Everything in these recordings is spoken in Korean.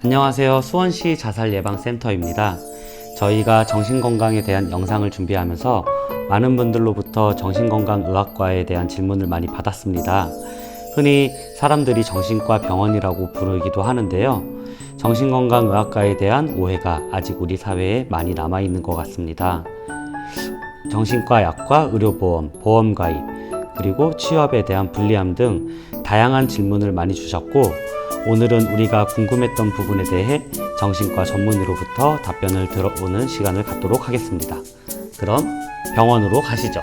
안녕하세요. 수원시 자살예방센터입니다. 저희가 정신건강에 대한 영상을 준비하면서 많은 분들로부터 정신건강의학과에 대한 질문을 많이 받았습니다. 흔히 사람들이 정신과 병원이라고 부르기도 하는데요. 정신건강의학과에 대한 오해가 아직 우리 사회에 많이 남아있는 것 같습니다. 정신과 약과 의료보험, 보험가입, 그리고 취업에 대한 불리함 등 다양한 질문을 많이 주셨고, 오늘은 우리가 궁금했던 부분에 대해 정신과 전문의로부터 답변을 들어보는 시간을 갖도록 하겠습니다. 그럼 병원으로 가시죠.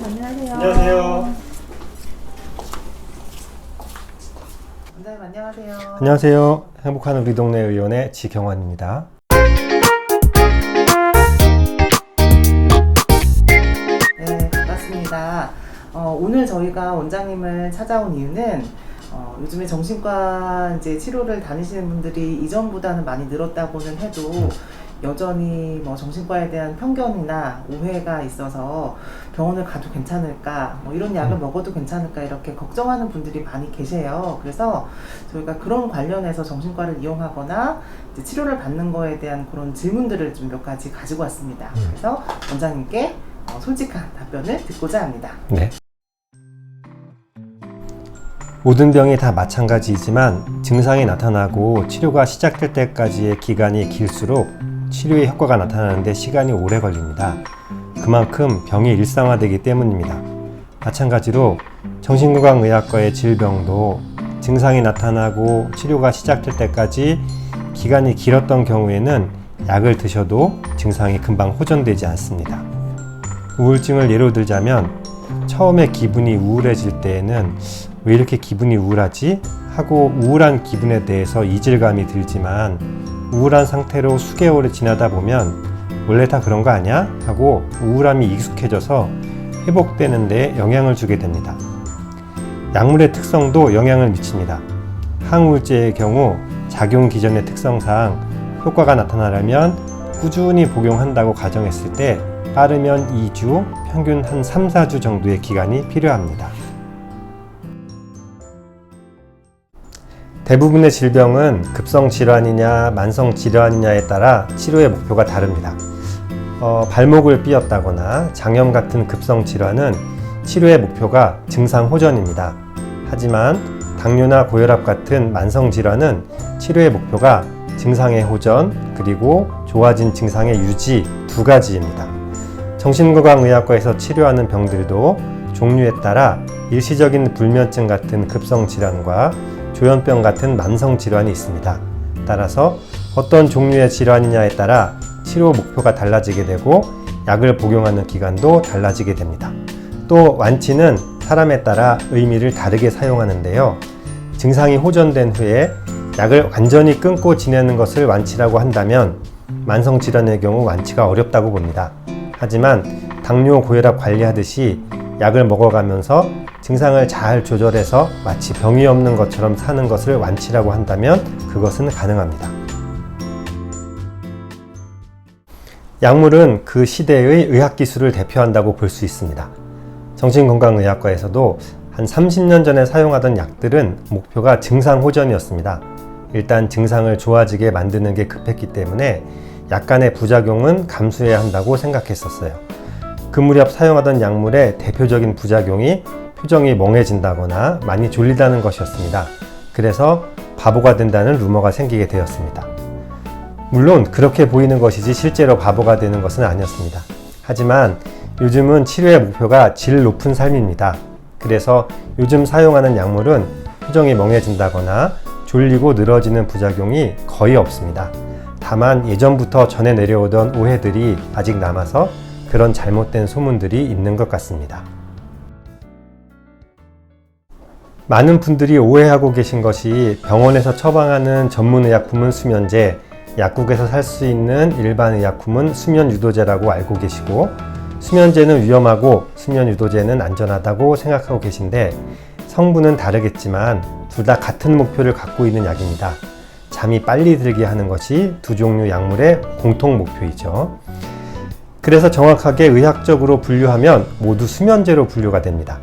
안녕하세요. 안녕하세요. 원장님 안녕하세요. 안녕하세요. 행복한 우리 동네 의원의 지경환입니다. 네, 반갑습니다. 오늘 저희가 원장님을 찾아온 이유는 요즘에 정신과 이제 치료를 다니시는 분들이 이전보다는 많이 늘었다고는 해도 여전히 정신과에 대한 편견이나 오해가 있어서 병원을 가도 괜찮을까, 이런 약을 먹어도 괜찮을까 이렇게 걱정하는 분들이 많이 계세요. 그래서 저희가 그런 관련해서 정신과를 이용하거나 이제 치료를 받는 거에 대한 그런 질문들을 좀 몇 가지 가지고 왔습니다. 그래서 원장님께 솔직한 답변을 듣고자 합니다. 네. 모든 병이 다 마찬가지이지만 증상이 나타나고 치료가 시작될 때까지의 기간이 길수록 치료의 효과가 나타나는데 시간이 오래 걸립니다. 그만큼 병이 일상화되기 때문입니다. 마찬가지로 정신건강의학과의 질병도 증상이 나타나고 치료가 시작될 때까지 기간이 길었던 경우에는 약을 드셔도 증상이 금방 호전되지 않습니다. 우울증을 예로 들자면 처음에 기분이 우울해질 때에는 왜 이렇게 기분이 우울하지? 하고 우울한 기분에 대해서 이질감이 들지만 우울한 상태로 수개월이 지나다 보면 원래 다 그런 거 아니야? 하고 우울함이 익숙해져서 회복되는 데 영향을 주게 됩니다. 약물의 특성도 영향을 미칩니다. 항우울제의 경우 작용 기전의 특성상 효과가 나타나려면 꾸준히 복용한다고 가정했을 때 빠르면 2주, 평균 한 3, 4주 정도의 기간이 필요합니다. 대부분의 질병은 급성 질환이냐 만성 질환이냐에 따라 치료의 목표가 다릅니다. 발목을 삐었다거나 장염 같은 급성 질환은 치료의 목표가 증상 호전입니다. 하지만 당뇨나 고혈압 같은 만성 질환은 치료의 목표가 증상의 호전 그리고 좋아진 증상의 유지 두 가지입니다. 정신건강의학과에서 치료하는 병들도 종류에 따라 일시적인 불면증 같은 급성 질환과 조현병 같은 만성 질환이 있습니다. 따라서 어떤 종류의 질환이냐에 따라 치료 목표가 달라지게 되고 약을 복용하는 기간도 달라지게 됩니다. 또 완치는 사람에 따라 의미를 다르게 사용하는데요. 증상이 호전된 후에 약을 완전히 끊고 지내는 것을 완치라고 한다면 만성 질환의 경우 완치가 어렵다고 봅니다. 하지만 당뇨, 고혈압 관리하듯이 약을 먹어가면서 증상을 잘 조절해서 마치 병이 없는 것처럼 사는 것을 완치라고 한다면 그것은 가능합니다. 약물은 그 시대의 의학기술을 대표한다고 볼 수 있습니다. 정신건강의학과에서도 한 30년 전에 사용하던 약들은 목표가 증상 호전이었습니다. 일단 증상을 좋아지게 만드는 게 급했기 때문에 약간의 부작용은 감수해야 한다고 생각했었어요. 그 무렵 사용하던 약물의 대표적인 부작용이 표정이 멍해진다거나 많이 졸리다는 것이었습니다. 그래서 바보가 된다는 루머가 생기게 되었습니다. 물론 그렇게 보이는 것이지 실제로 바보가 되는 것은 아니었습니다. 하지만 요즘은 치료의 목표가 질 높은 삶입니다. 그래서 요즘 사용하는 약물은 표정이 멍해진다거나 졸리고 늘어지는 부작용이 거의 없습니다. 다만 예전부터 전해 내려오던 오해들이 아직 남아서 그런 잘못된 소문들이 있는 것 같습니다. 많은 분들이 오해하고 계신 것이 병원에서 처방하는 전문의약품은 수면제, 약국에서 살 수 있는 일반 의약품은 수면 유도제라고 알고 계시고, 수면제는 위험하고 수면 유도제는 안전하다고 생각하고 계신데, 성분은 다르겠지만 둘 다 같은 목표를 갖고 있는 약입니다. 잠이 빨리 들게 하는 것이 두 종류 약물의 공통 목표이죠. 그래서 정확하게 의학적으로 분류하면 모두 수면제로 분류가 됩니다.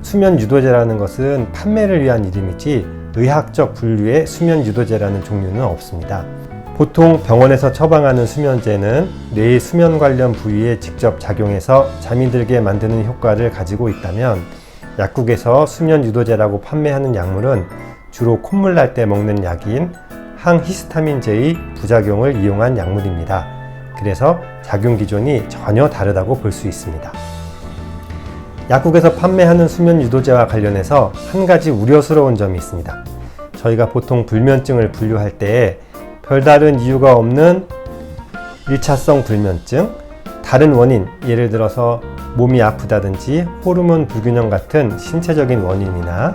수면 유도제라는 것은 판매를 위한 이름이지 의학적 분류의 수면 유도제라는 종류는 없습니다. 보통 병원에서 처방하는 수면제는 뇌의 수면 관련 부위에 직접 작용해서 잠이 들게 만드는 효과를 가지고 있다면, 약국에서 수면 유도제라고 판매하는 약물은 주로 콧물 날 때 먹는 약인 항히스타민제의 부작용을 이용한 약물입니다. 그래서 작용 기전이 전혀 다르다고 볼 수 있습니다. 약국에서 판매하는 수면 유도제와 관련해서 한 가지 우려스러운 점이 있습니다. 저희가 보통 불면증을 분류할 때 별다른 이유가 없는 1차성 불면증, 다른 원인, 예를 들어서 몸이 아프다든지 호르몬 불균형 같은 신체적인 원인이나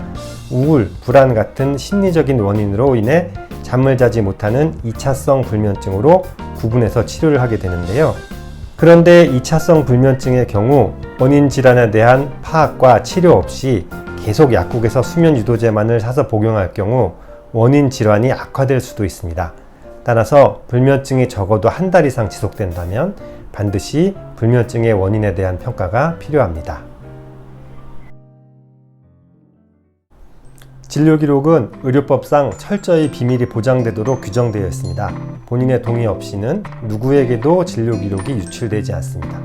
우울, 불안 같은 심리적인 원인으로 인해 잠을 자지 못하는 2차성 불면증으로 구분해서 치료를 하게 되는데요. 그런데 2차성 불면증의 경우 원인 질환에 대한 파악과 치료 없이 계속 약국에서 수면 유도제만을 사서 복용할 경우 원인 질환이 악화될 수도 있습니다. 따라서 불면증이 적어도 한 달 이상 지속된다면 반드시 불면증의 원인에 대한 평가가 필요합니다. 진료 기록은 의료법상 철저히 비밀이 보장되도록 규정되어 있습니다. 본인의 동의 없이는 누구에게도 진료 기록이 유출되지 않습니다.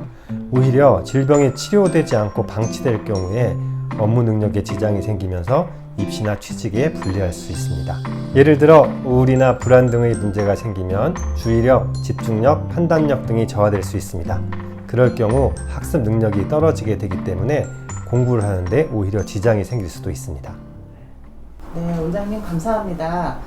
오히려 질병이 치료되지 않고 방치될 경우에 업무 능력에 지장이 생기면서 입시나 취직에 불리할 수 있습니다. 예를 들어 우울이나 불안 등의 문제가 생기면 주의력, 집중력, 판단력 등이 저하될 수 있습니다. 그럴 경우 학습 능력이 떨어지게 되기 때문에 공부를 하는데 오히려 지장이 생길 수도 있습니다. 네, 원장님 감사합니다.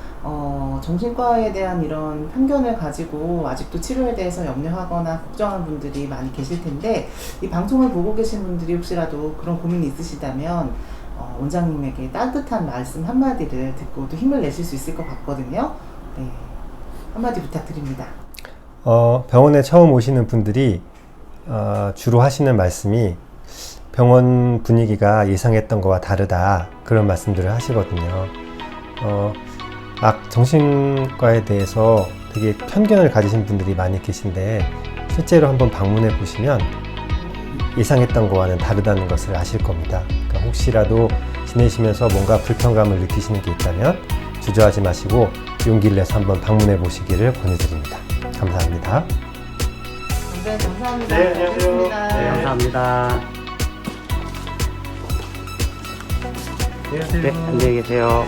정신과에 대한 이런 편견을 가지고 아직도 치료에 대해서 염려하거나 걱정하는 분들이 많이 계실 텐데, 이 방송을 보고 계신 분들이 혹시라도 그런 고민이 있으시다면 원장님에게 따뜻한 말씀 한마디를 듣고도 힘을 내실 수 있을 것 같거든요. 네, 한마디 부탁드립니다. 병원에 처음 오시는 분들이 주로 하시는 말씀이 병원 분위기가 예상했던 것과 다르다, 그런 말씀들을 하시거든요. 막 정신과에 대해서 되게 편견을 가지신 분들이 많이 계신데, 실제로 한번 방문해 보시면 예상했던 것과는 다르다는 것을 아실 겁니다. 그러니까 혹시라도 지내시면서 뭔가 불편감을 느끼시는 게 있다면 주저하지 마시고 용기를 내서 한번 방문해 보시기를 권유드립니다. 감사합니다. 네, 감사합니다. 네, 안녕하세요. 고맙습니다. 네, 감사합니다. 네, 안녕히 계세요.